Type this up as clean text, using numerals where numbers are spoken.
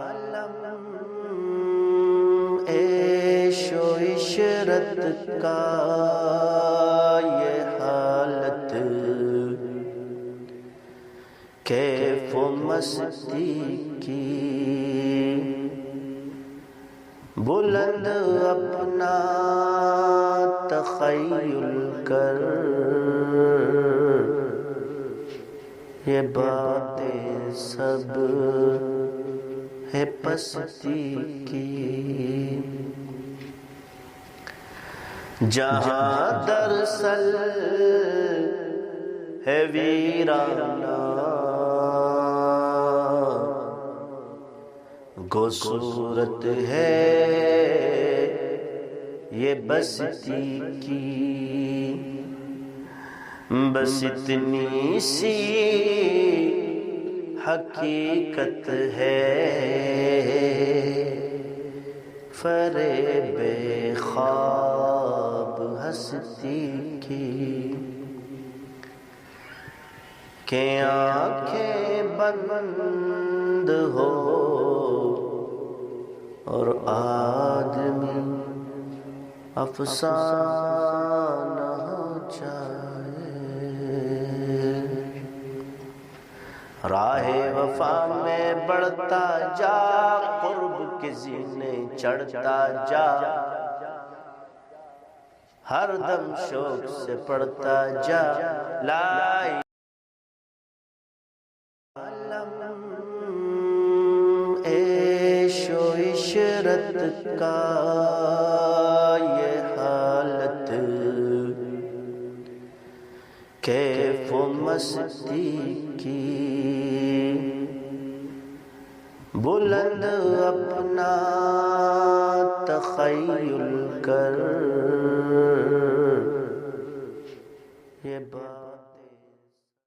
عالم عیش و عشرت کا یہ حالت، کیف و مستی کی بلند اپنا تخیل کر، یہ باتیں سب ہے پستی کی، جہاں دراصل ہے ویرانہ، گو صورت ہے یہ بستی کی، بس اتنی سی حقیقت ہے فریب خواب ہستی کی، کہ آنکھیں بند ہو اور آدمی افسانہ ہو جائے، راہ وفا میں بڑھتا جا، قرب کے زینے چڑھتا جا، ہر دم شوق سے پڑھتا جا، لا عالم عیش و عشرت کا یہ حالت، کیف و مستی کی بلند اپنا تخیل کر، یہ بات